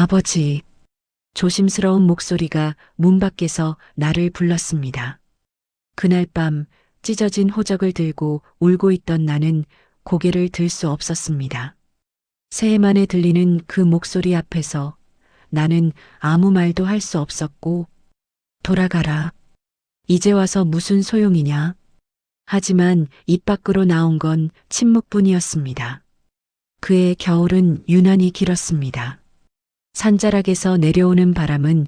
아버지. 조심스러운 목소리가 문 밖에서 나를 불렀습니다. 그날 밤 찢어진 호적을 들고 울고 있던 나는 고개를 들 수 없었습니다. 새해 만에 들리는 그 목소리 앞에서 나는 아무 말도 할 수 없었고, 돌아가라. 이제 와서 무슨 소용이냐. 하지만 입 밖으로 나온 건 침묵뿐이었습니다. 그의 겨울은 유난히 길었습니다. 산자락에서 내려오는 바람은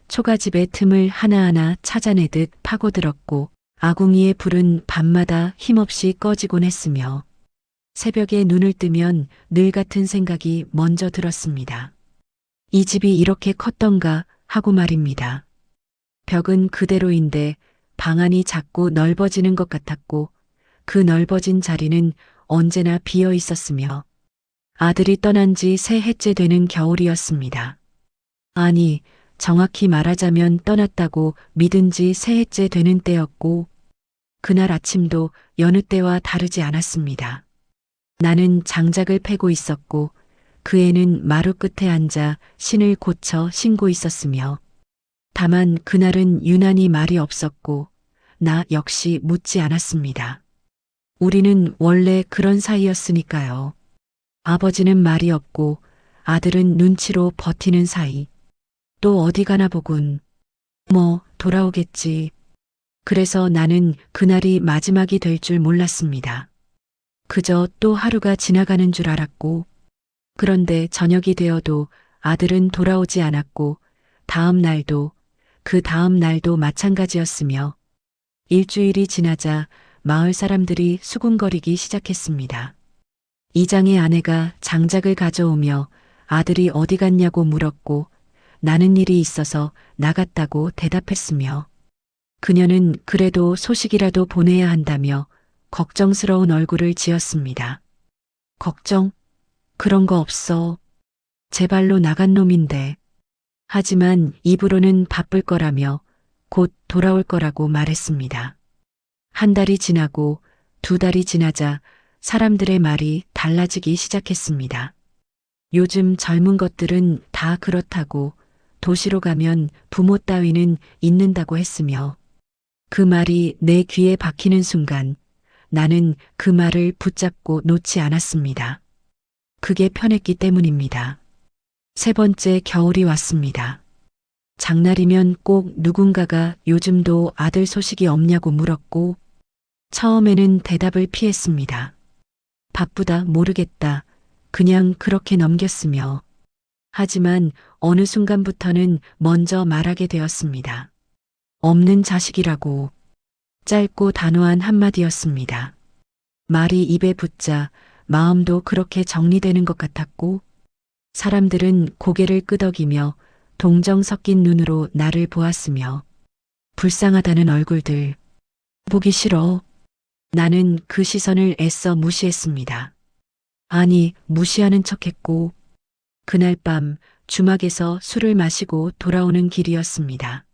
초가집의 틈을 하나하나 찾아내듯 파고들었고, 아궁이의 불은 밤마다 힘없이 꺼지곤 했으며, 새벽에 눈을 뜨면 늘 같은 생각이 먼저 들었습니다. 이 집이 이렇게 컸던가 하고 말입니다. 벽은 그대로인데 방안이 자꾸 넓어지는 것 같았고, 그 넓어진 자리는 언제나 비어 있었으며, 아들이 떠난 지 새 해째 되는 겨울이었습니다. 아니, 정확히 말하자면 떠났다고 믿은 지 새 해째 되는 때였고, 그날 아침도 여느 때와 다르지 않았습니다. 나는 장작을 패고 있었고, 그 애는 마루 끝에 앉아 신을 고쳐 신고 있었으며, 다만 그날은 유난히 말이 없었고, 나 역시 묻지 않았습니다. 우리는 원래 그런 사이였으니까요. 아버지는 말이 없고 아들은 눈치로 버티는 사이. 또 어디 가나 보군. 뭐 돌아오겠지. 그래서 나는 그날이 마지막이 될 줄 몰랐습니다. 그저 또 하루가 지나가는 줄 알았고, 그런데 저녁이 되어도 아들은 돌아오지 않았고, 다음 날도 그 다음 날도 마찬가지였으며, 일주일이 지나자 마을 사람들이 수군거리기 시작했습니다. 이장의 아내가 장작을 가져오며 아들이 어디 갔냐고 물었고, 나는 일이 있어서 나갔다고 대답했으며, 그녀는 그래도 소식이라도 보내야 한다며 걱정스러운 얼굴을 지었습니다. 걱정? 그런 거 없어. 제 발로 나간 놈인데. 하지만 입으로는 바쁠 거라며 곧 돌아올 거라고 말했습니다. 한 달이 지나고 두 달이 지나자 사람들의 말이 달라지기 시작했습니다. 요즘 젊은 것들은 다 그렇다고, 도시로 가면 부모 따위는 있는다고 했으며, 그 말이 내 귀에 박히는 순간 나는 그 말을 붙잡고 놓지 않았습니다. 그게 편했기 때문입니다. 세 번째 겨울이 왔습니다. 장날이면 꼭 누군가가 요즘도 아들 소식이 없냐고 물었고, 처음에는 대답을 피했습니다. 바쁘다 모르겠다 그냥 그렇게 넘겼으며, 하지만 어느 순간부터는 먼저 말하게 되었습니다. 없는 자식이라고. 짧고 단호한 한마디였습니다. 말이 입에 붙자 마음도 그렇게 정리되는 것 같았고, 사람들은 고개를 끄덕이며 동정 섞인 눈으로 나를 보았으며, 불쌍하다는 얼굴들. 보기 싫어. 나는 그 시선을 애써 무시했습니다. 아니, 무시하는 척했고, 그날 밤 주막에서 술을 마시고 돌아오는 길이었습니다.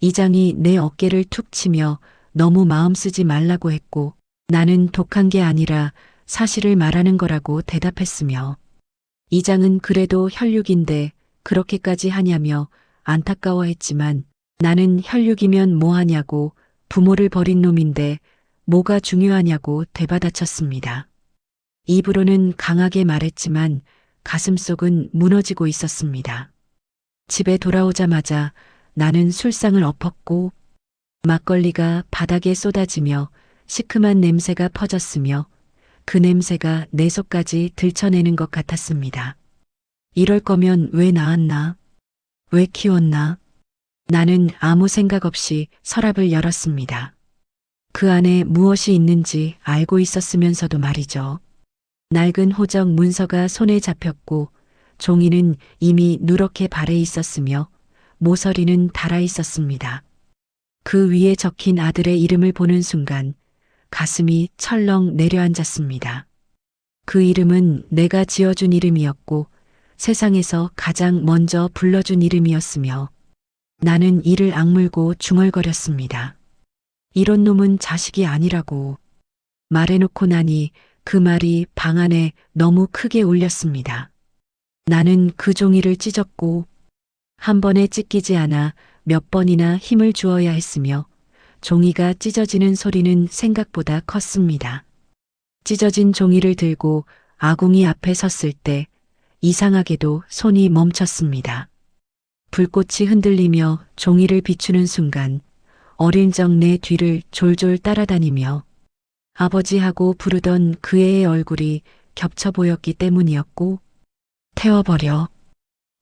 이장이 내 어깨를 툭 치며 너무 마음 쓰지 말라고 했고, 나는 독한 게 아니라 사실을 말하는 거라고 대답했으며, 이장은 그래도 혈육인데 그렇게까지 하냐며 안타까워했지만, 나는 혈육이면 뭐하냐고, 부모를 버린 놈인데 뭐가 중요하냐고 되받아쳤습니다. 입으로는 강하게 말했지만 가슴속은 무너지고 있었습니다. 집에 돌아오자마자 나는 술상을 엎었고, 막걸리가 바닥에 쏟아지며 시큼한 냄새가 퍼졌으며, 그 냄새가 내 속까지 들춰내는 것 같았습니다. 이럴 거면 왜 낳았나? 왜 키웠나? 나는 아무 생각 없이 서랍을 열었습니다. 그 안에 무엇이 있는지 알고 있었으면서도 말이죠. 낡은 호적 문서가 손에 잡혔고, 종이는 이미 누렇게 발에 있었으며 모서리는 달아 있었습니다. 그 위에 적힌 아들의 이름을 보는 순간 가슴이 철렁 내려앉았습니다. 그 이름은 내가 지어준 이름이었고, 세상에서 가장 먼저 불러준 이름이었으며, 나는 이를 악물고 중얼거렸습니다. 이런 놈은 자식이 아니라고. 말해놓고 나니 그 말이 방 안에 너무 크게 울렸습니다. 나는 그 종이를 찢었고 한 번에 찢기지 않아 몇 번이나 힘을 주어야 했으며 종이가 찢어지는 소리는 생각보다 컸습니다. 찢어진 종이를 들고 아궁이 앞에 섰을 때 이상하게도 손이 멈췄습니다. 불꽃이 흔들리며 종이를 비추는 순간 어린 적 내 뒤를 졸졸 따라다니며 아버지하고 부르던 그 애의 얼굴이 겹쳐 보였기 때문이었고 태워버려.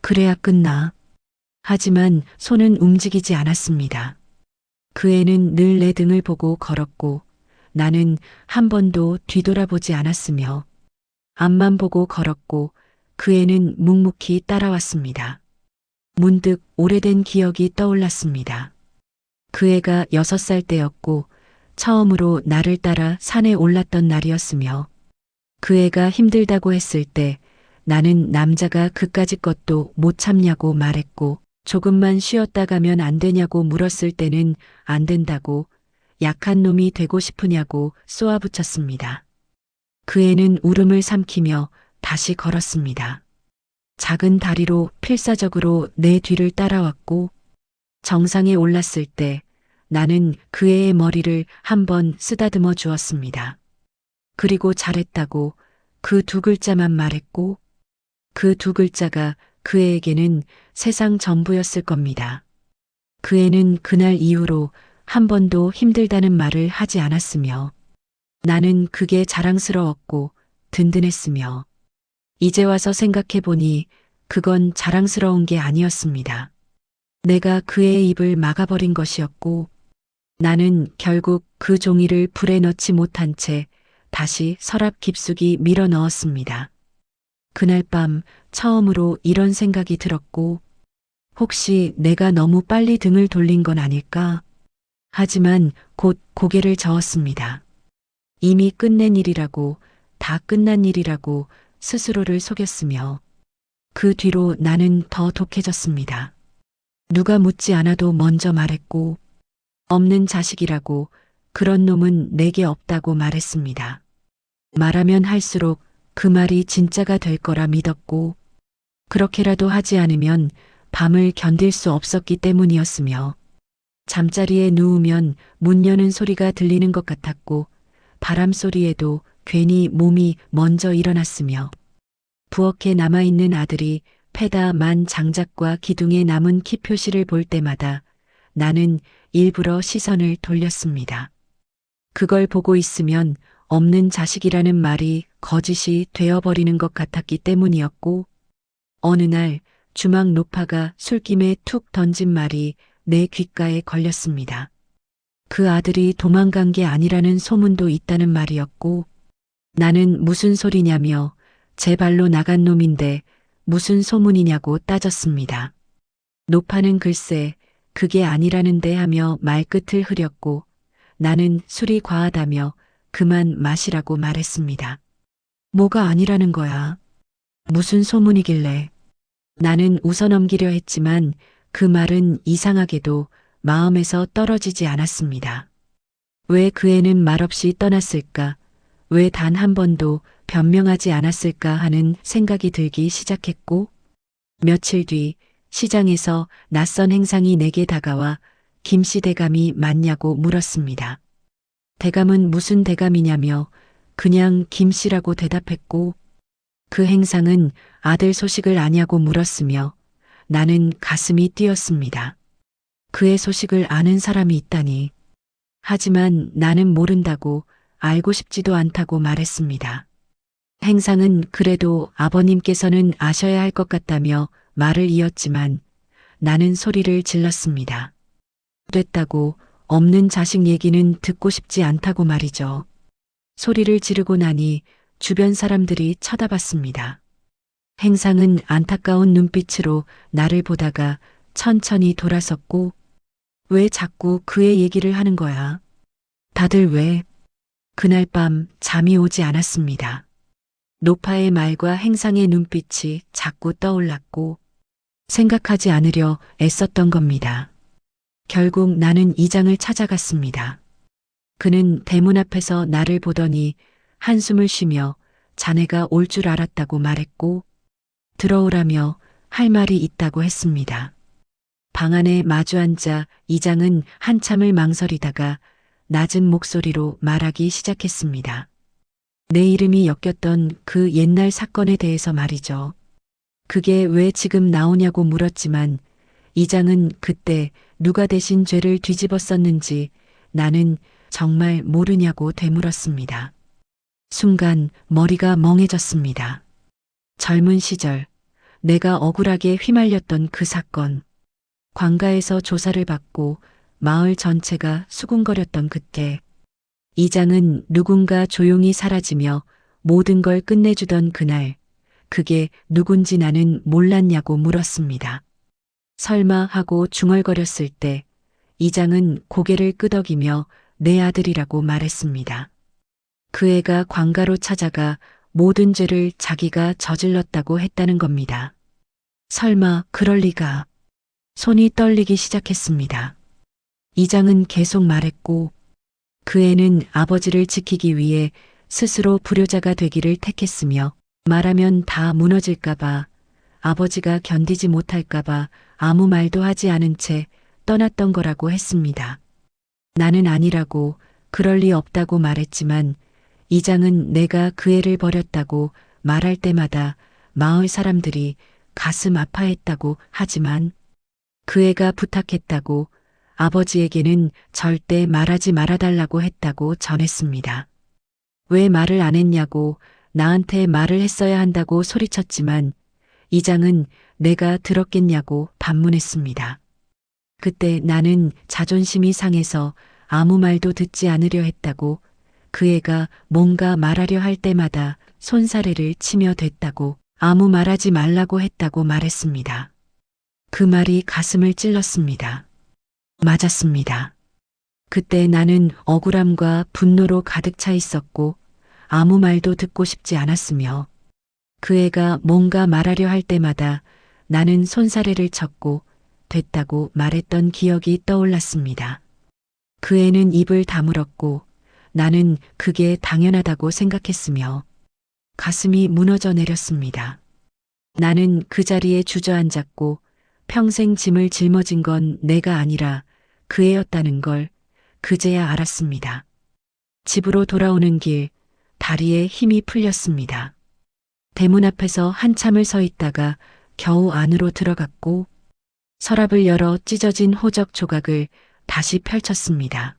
그래야 끝나. 하지만 손은 움직이지 않았습니다. 그 애는 늘 내 등을 보고 걸었고 나는 한 번도 뒤돌아보지 않았으며 앞만 보고 걸었고 그 애는 묵묵히 따라왔습니다. 문득 오래된 기억이 떠올랐습니다. 그 애가 6살 때였고 처음으로 나를 따라 산에 올랐던 날이었으며 그 애가 힘들다고 했을 때 나는 남자가 그까짓 것도 못 참냐고 말했고 조금만 쉬었다 가면 안 되냐고 물었을 때는 안 된다고 약한 놈이 되고 싶으냐고 쏘아붙였습니다. 그 애는 울음을 삼키며 다시 걸었습니다. 작은 다리로 필사적으로 내 뒤를 따라왔고 정상에 올랐을 때 나는 그 애의 머리를 한번 쓰다듬어 주었습니다. 그리고 잘했다고 그 2글자만 말했고 그 2글자가 그 애에게는 세상 전부였을 겁니다. 그 애는 그날 이후로 한 번도 힘들다는 말을 하지 않았으며 나는 그게 자랑스러웠고 든든했으며 이제 와서 생각해 보니 그건 자랑스러운 게 아니었습니다. 내가 그의 입을 막아버린 것이었고 나는 결국 그 종이를 불에 넣지 못한 채 다시 서랍 깊숙이 밀어 넣었습니다. 그날 밤 처음으로 이런 생각이 들었고 혹시 내가 너무 빨리 등을 돌린 건 아닐까? 하지만 곧 고개를 저었습니다. 이미 끝낸 일이라고 다 끝난 일이라고 스스로를 속였으며 그 뒤로 나는 더 독해졌습니다. 누가 묻지 않아도 먼저 말했고 없는 자식이라고 그런 놈은 내게 없다고 말했습니다. 말하면 할수록 그 말이 진짜가 될 거라 믿었고 그렇게라도 하지 않으면 밤을 견딜 수 없었기 때문이었으며 잠자리에 누우면 문 여는 소리가 들리는 것 같았고 바람 소리에도 괜히 몸이 먼저 일어났으며 부엌에 남아있는 아들이 패다 만 장작과 기둥에 남은 키 표시를 볼 때마다 나는 일부러 시선을 돌렸습니다. 그걸 보고 있으면 없는 자식이라는 말이 거짓이 되어버리는 것 같았기 때문이었고 어느 날 주막 노파가 술김에 툭 던진 말이 내 귓가에 걸렸습니다. 그 아들이 도망간 게 아니라는 소문도 있다는 말이었고 나는 무슨 소리냐며 제 발로 나간 놈인데 무슨 소문이냐고 따졌습니다. 노파는 글쎄 그게 아니라는데 하며 말끝을 흐렸고 나는 술이 과하다며 그만 마시라고 말했습니다. 뭐가 아니라는 거야? 무슨 소문이길래? 나는 웃어넘기려 했지만 그 말은 이상하게도 마음에서 떨어지지 않았습니다. 왜 그 애는 말없이 떠났을까? 왜 단 한 번도 변명하지 않았을까 하는 생각이 들기 시작했고 며칠 뒤 시장에서 낯선 행상이 내게 다가와 김씨 대감이 맞냐고 물었습니다. 대감은 무슨 대감이냐며 그냥 김씨라고 대답했고 그 행상은 아들 소식을 아냐고 물었으며 나는 가슴이 뛰었습니다. 그의 소식을 아는 사람이 있다니. 하지만 나는 모른다고 알고 싶지도 않다고 말했습니다. 행상은 그래도 아버님께서는 아셔야 할 것 같다며 말을 이었지만 나는 소리를 질렀습니다. 됐다고 없는 자식 얘기는 듣고 싶지 않다고 말이죠. 소리를 지르고 나니 주변 사람들이 쳐다봤습니다. 행상은 안타까운 눈빛으로 나를 보다가 천천히 돌아섰고 왜 자꾸 그의 얘기를 하는 거야? 다들 왜? 그날 밤 잠이 오지 않았습니다. 노파의 말과 행상의 눈빛이 자꾸 떠올랐고 생각하지 않으려 애썼던 겁니다. 결국 나는 이장을 찾아갔습니다. 그는 대문 앞에서 나를 보더니 한숨을 쉬며 자네가 올 줄 알았다고 말했고 들어오라며 할 말이 있다고 했습니다. 방 안에 마주 앉아 이장은 한참을 망설이다가 낮은 목소리로 말하기 시작했습니다. 내 이름이 엮였던 그 옛날 사건에 대해서 말이죠. 그게 왜 지금 나오냐고 물었지만 이장은 그때 누가 대신 죄를 뒤집었었는지 나는 정말 모르냐고 되물었습니다. 순간 머리가 멍해졌습니다. 젊은 시절 내가 억울하게 휘말렸던 그 사건, 관가에서 조사를 받고 마을 전체가 수군거렸던 그때, 이장은 누군가 조용히 사라지며 모든 걸 끝내주던 그날, 그게 누군지 나는 몰랐냐고 물었습니다. 설마 하고 중얼거렸을 때 이장은 고개를 끄덕이며 내 아들이라고 말했습니다. 그 애가 관가로 찾아가 모든 죄를 자기가 저질렀다고 했다는 겁니다. 설마 그럴 리가. 손이 떨리기 시작했습니다. 이장은 계속 말했고 그 애는 아버지를 지키기 위해 스스로 불효자가 되기를 택했으며 말하면 다 무너질까봐 아버지가 견디지 못할까봐 아무 말도 하지 않은 채 떠났던 거라고 했습니다. 나는 아니라고 그럴 리 없다고 말했지만 이장은 내가 그 애를 버렸다고 말할 때마다 마을 사람들이 가슴 아파했다고 하지만 그 애가 부탁했다고 아버지에게는 절대 말하지 말아달라고 했다고 전했습니다. 왜 말을 안 했냐고 나한테 말을 했어야 한다고 소리쳤지만 이장은 내가 들었겠냐고 반문했습니다. 그때 나는 자존심이 상해서 아무 말도 듣지 않으려 했다고 그 애가 뭔가 말하려 할 때마다 손사래를 치며 됐다고 아무 말하지 말라고 했다고 말했습니다. 그 말이 가슴을 찔렀습니다. 맞았습니다. 그때 나는 억울함과 분노로 가득 차 있었고 아무 말도 듣고 싶지 않았으며 그 애가 뭔가 말하려 할 때마다 나는 손사래를 쳤고 됐다고 말했던 기억이 떠올랐습니다. 그 애는 입을 다물었고 나는 그게 당연하다고 생각했으며 가슴이 무너져 내렸습니다. 나는 그 자리에 주저앉았고 평생 짐을 짊어진 건 내가 아니라 그 애였다는 걸 그제야 알았습니다. 집으로 돌아오는 길 다리에 힘이 풀렸습니다. 대문 앞에서 한참을 서 있다가 겨우 안으로 들어갔고 서랍을 열어 찢어진 호적 조각을 다시 펼쳤습니다.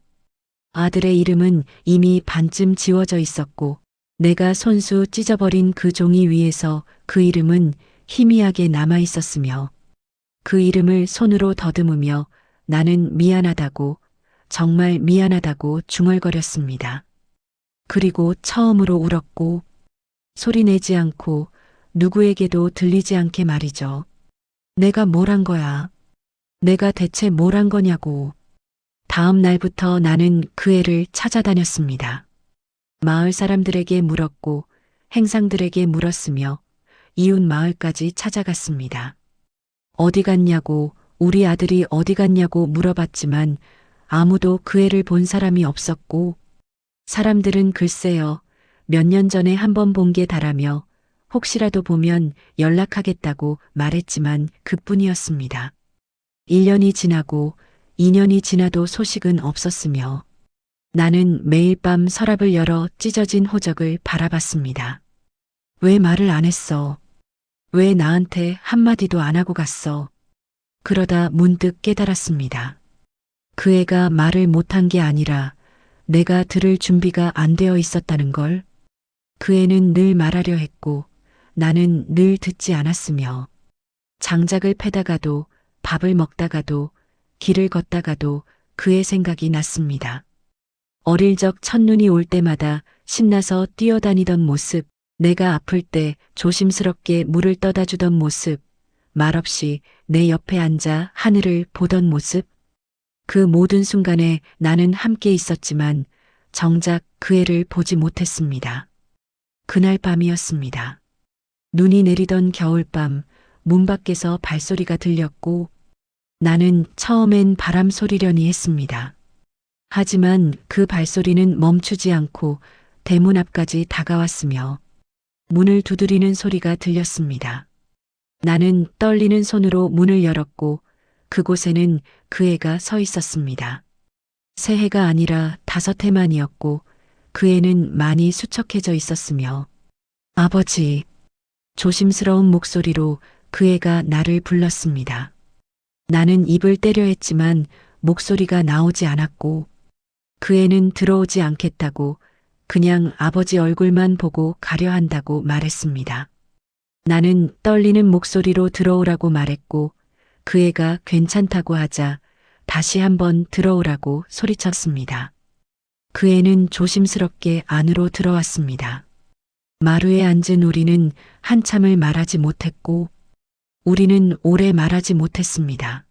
아들의 이름은 이미 반쯤 지워져 있었고 내가 손수 찢어버린 그 종이 위에서 그 이름은 희미하게 남아 있었으며 그 이름을 손으로 더듬으며 나는 미안하다고 정말 미안하다고 중얼거렸습니다. 그리고 처음으로 울었고 소리 내지 않고 누구에게도 들리지 않게 말이죠. 내가 뭘 한 거야? 내가 대체 뭘 한 거냐고. 다음 날부터 나는 그 애를 찾아다녔습니다. 마을 사람들에게 물었고 행상들에게 물었으며 이웃 마을까지 찾아갔습니다. 어디 갔냐고 우리 아들이 어디 갔냐고 물어봤지만 아무도 그 애를 본 사람이 없었고 사람들은 글쎄요 몇 년 전에 한 번 본 게 다라며 혹시라도 보면 연락하겠다고 말했지만 그뿐이었습니다. 1년이 지나고 2년이 지나도 소식은 없었으며 나는 매일 밤 서랍을 열어 찢어진 호적을 바라봤습니다. 왜 말을 안 했어? 왜 나한테 한마디도 안 하고 갔어? 그러다 문득 깨달았습니다. 그 애가 말을 못한 게 아니라 내가 들을 준비가 안 되어 있었다는 걸. 그 애는 늘 말하려 했고 나는 늘 듣지 않았으며 장작을 패다가도 밥을 먹다가도 길을 걷다가도 그의 생각이 났습니다. 어릴 적 첫눈이 올 때마다 신나서 뛰어다니던 모습, 내가 아플 때 조심스럽게 물을 떠다 주던 모습, 말없이 내 옆에 앉아 하늘을 보던 모습. 그 모든 순간에 나는 함께 있었지만 정작 그 애를 보지 못했습니다. 그날 밤이었습니다. 눈이 내리던 겨울밤, 문 밖에서 발소리가 들렸고 나는 처음엔 바람 소리려니 했습니다. 하지만 그 발소리는 멈추지 않고 대문 앞까지 다가왔으며 문을 두드리는 소리가 들렸습니다. 나는 떨리는 손으로 문을 열었고 그곳에는 그 애가 서 있었습니다. 새 해가 아니라 5해만이었고 그 애는 많이 수척해져 있었으며 아버지, 조심스러운 목소리로 그 애가 나를 불렀습니다. 나는 입을 때려 했지만 목소리가 나오지 않았고 그 애는 들어오지 않겠다고 그냥 아버지 얼굴만 보고 가려 한다고 말했습니다. 나는 떨리는 목소리로 들어오라고 말했고 그 애가 괜찮다고 하자 다시 한번 들어오라고 소리쳤습니다. 그 애는 조심스럽게 안으로 들어왔습니다. 마루에 앉은 우리는 한참을 말하지 못했고 우리는 오래 말하지 못했습니다.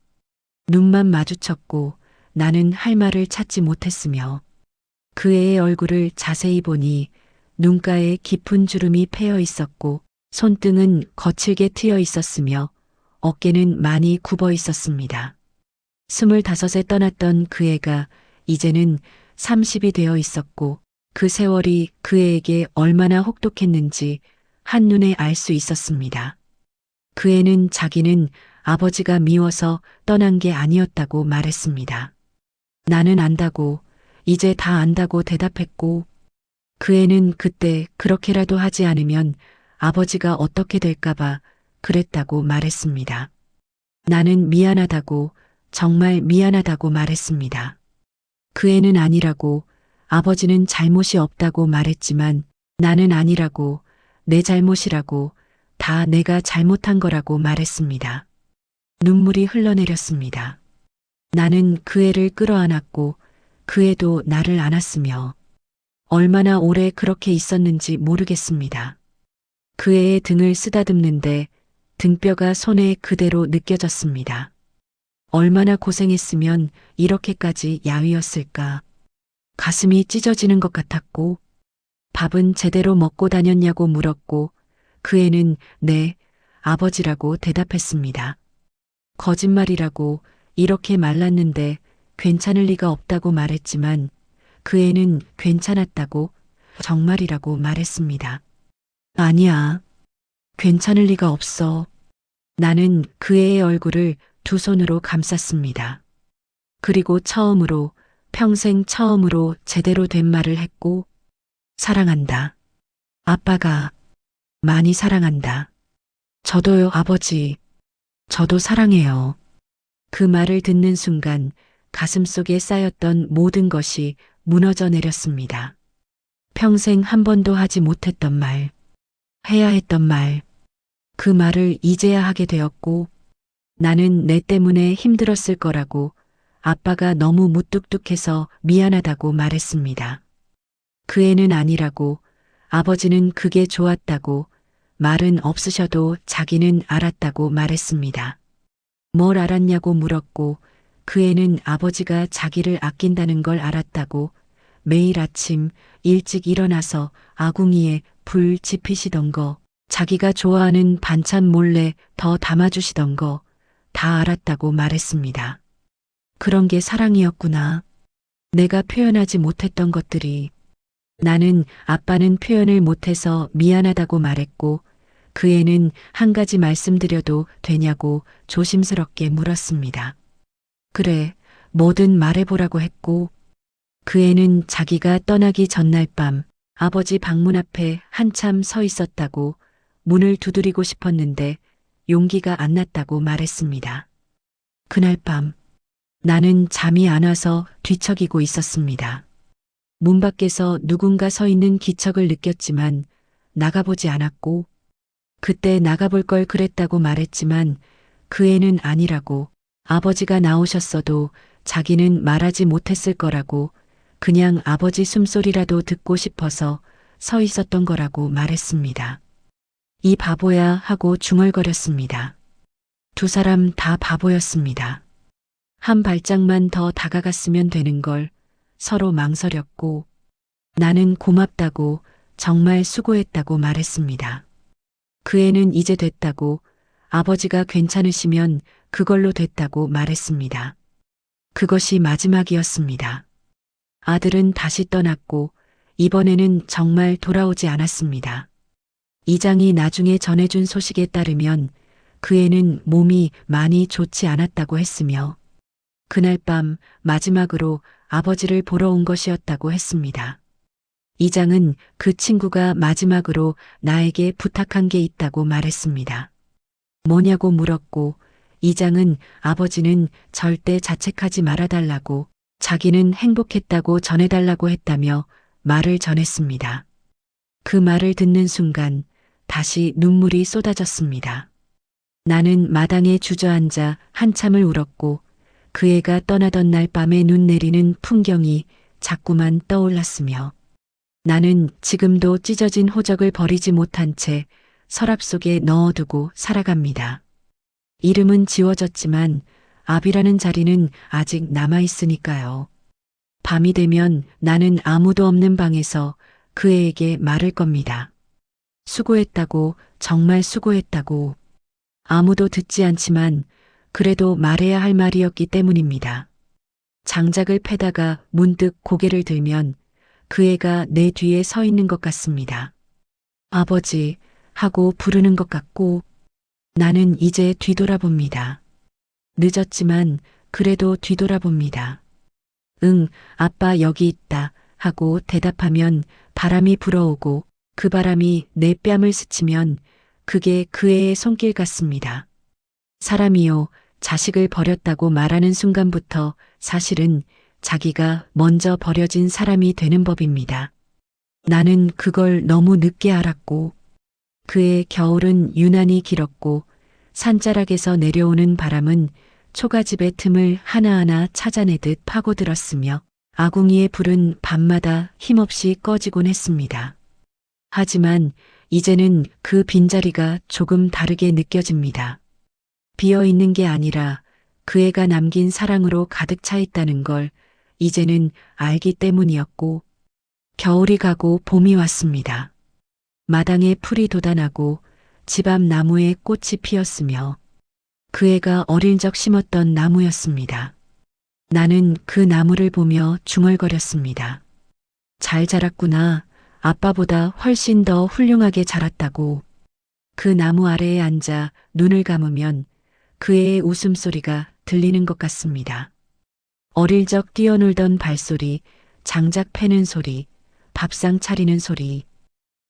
눈만 마주쳤고 나는 할 말을 찾지 못했으며 그 애의 얼굴을 자세히 보니 눈가에 깊은 주름이 패여 있었고 손등은 거칠게 트여 있었으며 어깨는 많이 굽어 있었습니다. 25에 떠났던 그 애가 이제는 30이 되어 있었고 그 세월이 그 애에게 얼마나 혹독했는지 한눈에 알 수 있었습니다. 그 애는 자기는 아버지가 미워서 떠난 게 아니었다고 말했습니다. 나는 안다고, 이제 다 안다고 대답했고 그 애는 그때 그렇게라도 하지 않으면 아버지가 어떻게 될까봐 그랬다고 말했습니다. 나는 미안하다고, 정말 미안하다고 말했습니다. 그 애는 아니라고, 아버지는 잘못이 없다고 말했지만 나는 아니라고, 내 잘못이라고, 다 내가 잘못한 거라고 말했습니다. 눈물이 흘러내렸습니다. 나는 그 애를 끌어안았고 그 애도 나를 안았으며 얼마나 오래 그렇게 있었는지 모르겠습니다. 그 애의 등을 쓰다듬는데 등뼈가 손에 그대로 느껴졌습니다. 얼마나 고생했으면 이렇게까지 야위었을까. 가슴이 찢어지는 것 같았고 밥은 제대로 먹고 다녔냐고 물었고 그 애는 네, 아버지라고 대답했습니다. 거짓말이라고 이렇게 말랐는데 괜찮을 리가 없다고 말했지만 그 애는 괜찮았다고 정말이라고 말했습니다. 아니야. 괜찮을 리가 없어. 나는 그 애의 얼굴을 두 손으로 감쌌습니다. 그리고 처음으로 평생 처음으로 제대로 된 말을 했고 사랑한다. 아빠가 많이 사랑한다. 저도요, 아버지. 저도 사랑해요. 그 말을 듣는 순간 가슴속에 쌓였던 모든 것이 무너져 내렸습니다. 평생 한 번도 하지 못했던 말, 해야 했던 말, 그 말을 이제야 하게 되었고 나는 내 때문에 힘들었을 거라고 아빠가 너무 무뚝뚝해서 미안하다고 말했습니다. 그 애는 아니라고 아버지는 그게 좋았다고 말은 없으셔도 자기는 알았다고 말했습니다. 뭘 알았냐고 물었고 그 애는 아버지가 자기를 아낀다는 걸 알았다고 매일 아침 일찍 일어나서 아궁이에 불 지피시던 거, 자기가 좋아하는 반찬 몰래 더 담아주시던 거 다 알았다고 말했습니다. 그런 게 사랑이었구나. 내가 표현하지 못했던 것들이. 나는 아빠는 표현을 못해서 미안하다고 말했고 그 애는 한 가지 말씀드려도 되냐고 조심스럽게 물었습니다. 그래, 뭐든 말해보라고 했고 그 애는 자기가 떠나기 전날 밤 아버지 방문 앞에 한참 서 있었다고 문을 두드리고 싶었는데 용기가 안 났다고 말했습니다. 그날 밤 나는 잠이 안 와서 뒤척이고 있었습니다. 문 밖에서 누군가 서 있는 기척을 느꼈지만 나가보지 않았고 그때 나가볼 걸 그랬다고 말했지만 그 애는 아니라고 아버지가 나오셨어도 자기는 말하지 못했을 거라고 그냥 아버지 숨소리라도 듣고 싶어서 서 있었던 거라고 말했습니다. 이 바보야 하고 중얼거렸습니다. 두 사람 다 바보였습니다. 한 발짝만 더 다가갔으면 되는 걸 서로 망설였고 나는 고맙다고 정말 수고했다고 말했습니다. 그 애는 이제 됐다고 아버지가 괜찮으시면 그걸로 됐다고 말했습니다. 그것이 마지막이었습니다. 아들은 다시 떠났고 이번에는 정말 돌아오지 않았습니다. 이장이 나중에 전해준 소식에 따르면 그 애는 몸이 많이 좋지 않았다고 했으며 그날 밤 마지막으로 아버지를 보러 온 것이었다고 했습니다. 이장은 그 친구가 마지막으로 나에게 부탁한 게 있다고 말했습니다. 뭐냐고 물었고 이장은 아버지는 절대 자책하지 말아달라고 자기는 행복했다고 전해달라고 했다며 말을 전했습니다. 그 말을 듣는 순간 다시 눈물이 쏟아졌습니다. 나는 마당에 주저앉아 한참을 울었고 그 애가 떠나던 날 밤에 눈 내리는 풍경이 자꾸만 떠올랐으며 나는 지금도 찢어진 호적을 버리지 못한 채 서랍 속에 넣어두고 살아갑니다. 이름은 지워졌지만 압이라는 자리는 아직 남아있으니까요. 밤이 되면 나는 아무도 없는 방에서 그 애에게 말할 겁니다. 수고했다고, 정말 수고했다고. 아무도 듣지 않지만 그래도 말해야 할 말이었기 때문입니다. 장작을 패다가 문득 고개를 들면 그 애가 내 뒤에 서 있는 것 같습니다. 아버지 하고 부르는 것 같고 나는 이제 뒤돌아봅니다. 늦었지만 그래도 뒤돌아봅니다. 응, 아빠 여기 있다 하고 대답하면 바람이 불어오고 그 바람이 내 뺨을 스치면 그게 그 애의 손길 같습니다. 사람이요, 자식을 버렸다고 말하는 순간부터 사실은 자기가 먼저 버려진 사람이 되는 법입니다. 나는 그걸 너무 늦게 알았고 그의 겨울은 유난히 길었고 산자락에서 내려오는 바람은 초가집의 틈을 하나하나 찾아내듯 파고들었으며 아궁이의 불은 밤마다 힘없이 꺼지곤 했습니다. 하지만 이제는 그 빈자리가 조금 다르게 느껴집니다. 비어 있는 게 아니라 그 애가 남긴 사랑으로 가득 차 있다는 걸 이제는 알기 때문이었고 겨울이 가고 봄이 왔습니다. 마당에 풀이 돋아나고 집 앞 나무에 꽃이 피었으며 그 애가 어릴 적 심었던 나무였습니다. 나는 그 나무를 보며 중얼거렸습니다. 잘 자랐구나. 아빠보다 훨씬 더 훌륭하게 자랐다고. 그 나무 아래에 앉아 눈을 감으면 그 애의 웃음소리가 들리는 것 같습니다. 어릴 적 뛰어놀던 발소리, 장작 패는 소리, 밥상 차리는 소리,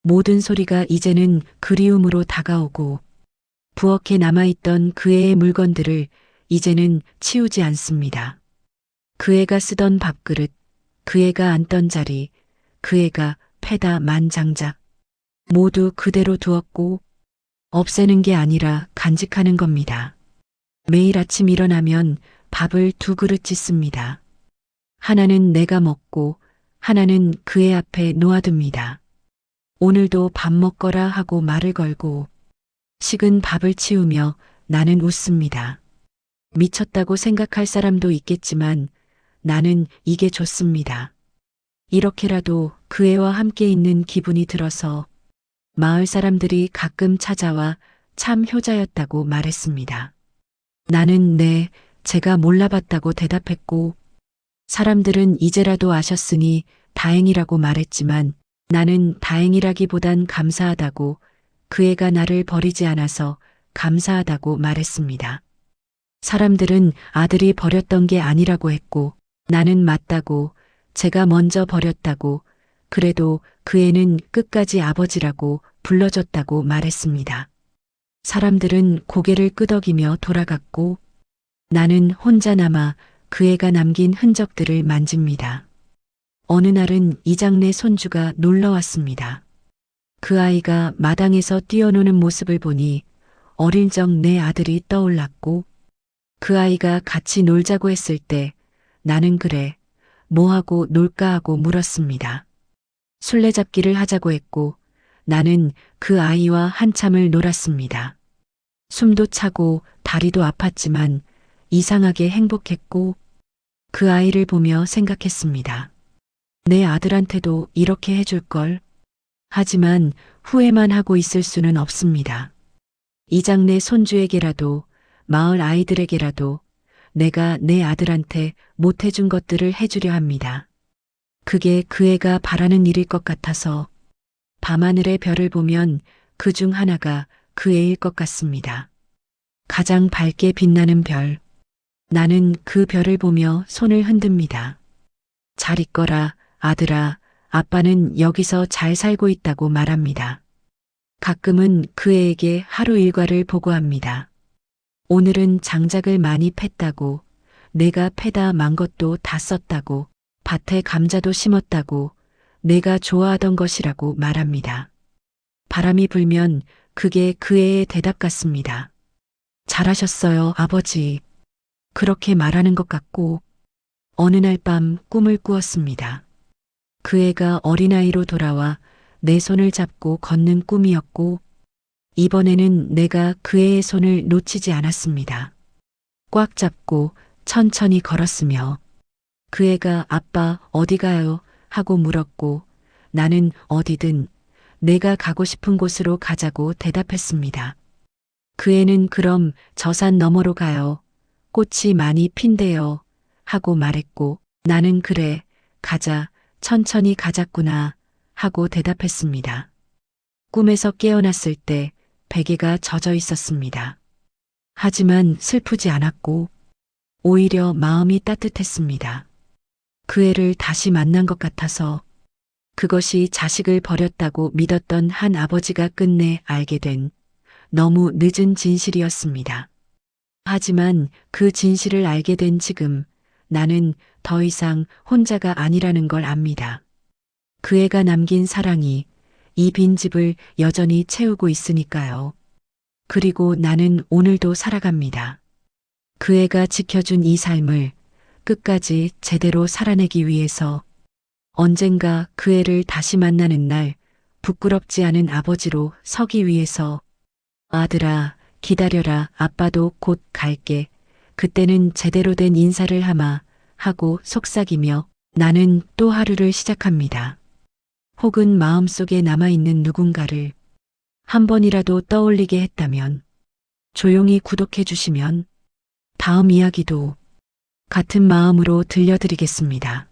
모든 소리가 이제는 그리움으로 다가오고 부엌에 남아있던 그 애의 물건들을 이제는 치우지 않습니다. 그 애가 쓰던 밥그릇, 그 애가 앉던 자리, 그 애가 패다 만장작 모두 그대로 두었고 없애는 게 아니라 간직하는 겁니다. 매일 아침 일어나면 밥을 두 그릇 짓습니다. 하나는 내가 먹고 하나는 그 애 앞에 놓아둡니다. 오늘도 밥 먹거라 하고 말을 걸고 식은 밥을 치우며 나는 웃습니다. 미쳤다고 생각할 사람도 있겠지만 나는 이게 좋습니다. 이렇게라도 그 애와 함께 있는 기분이 들어서 마을 사람들이 가끔 찾아와 참 효자였다고 말했습니다. 나는 네, 제가 몰라봤다고 대답했고 사람들은 이제라도 아셨으니 다행이라고 말했지만 나는 다행이라기보단 감사하다고 그 애가 나를 버리지 않아서 감사하다고 말했습니다. 사람들은 아들이 버렸던 게 아니라고 했고 나는 맞다고 제가 먼저 버렸다고 그래도 그 애는 끝까지 아버지라고 불러줬다고 말했습니다. 사람들은 고개를 끄덕이며 돌아갔고 나는 혼자 남아 그 애가 남긴 흔적들을 만집니다. 어느 날은 이장내 손주가 놀러 왔습니다. 그 아이가 마당에서 뛰어노는 모습을 보니 어릴 적 내 아들이 떠올랐고 그 아이가 같이 놀자고 했을 때 나는 그래, 뭐하고 놀까 하고 물었습니다. 술래잡기를 하자고 했고 나는 그 아이와 한참을 놀았습니다. 숨도 차고 다리도 아팠지만 이상하게 행복했고 그 아이를 보며 생각했습니다. 내 아들한테도 이렇게 해줄걸. 하지만 후회만 하고 있을 수는 없습니다. 이장내 손주에게라도 마을 아이들에게라도 내가 내 아들한테 못해준 것들을 해주려 합니다. 그게 그 애가 바라는 일일 것 같아서 밤하늘의 별을 보면 그 중 하나가 그 애일 것 같습니다. 가장 밝게 빛나는 별. 나는 그 별을 보며 손을 흔듭니다. 잘 있거라, 아들아. 아빠는 여기서 잘 살고 있다고 말합니다. 가끔은 그 애에게 하루 일과를 보고합니다. 오늘은 장작을 많이 팼다고, 내가 패다 만 것도 다 썼다고, 밭에 감자도 심었다고, 내가 좋아하던 것이라고 말합니다. 바람이 불면 그게 그 애의 대답 같습니다. 잘하셨어요, 아버지. 그렇게 말하는 것 같고, 어느 날 밤 꿈을 꾸었습니다. 그 애가 어린아이로 돌아와 내 손을 잡고 걷는 꿈이었고, 이번에는 내가 그 애의 손을 놓치지 않았습니다. 꽉 잡고 천천히 걸었으며, 그 애가 아빠 어디 가요? 하고 물었고, 나는 어디든 내가 가고 싶은 곳으로 가자고 대답했습니다. 그 애는 그럼 저 산 너머로 가요. 꽃이 많이 핀대요. 하고 말했고, 나는 그래, 가자, 천천히 가자꾸나. 하고 대답했습니다. 꿈에서 깨어났을 때 베개가 젖어 있었습니다. 하지만 슬프지 않았고, 오히려 마음이 따뜻했습니다. 그 애를 다시 만난 것 같아서, 그것이 자식을 버렸다고 믿었던 한 아버지가 끝내 알게 된 너무 늦은 진실이었습니다. 하지만 그 진실을 알게 된 지금 나는 더 이상 혼자가 아니라는 걸 압니다. 그 애가 남긴 사랑이 이 빈집을 여전히 채우고 있으니까요. 그리고 나는 오늘도 살아갑니다. 그 애가 지켜준 이 삶을 끝까지 제대로 살아내기 위해서 언젠가 그 애를 다시 만나는 날 부끄럽지 않은 아버지로 서기 위해서 아들아, 기다려라. 아빠도 곧 갈게. 그때는 제대로 된 인사를 하마. 하고 속삭이며 나는 또 하루를 시작합니다. 혹은 마음속에 남아있는 누군가를 한 번이라도 떠올리게 했다면, 조용히 구독해 주시면 다음 이야기도 같은 마음으로 들려드리겠습니다.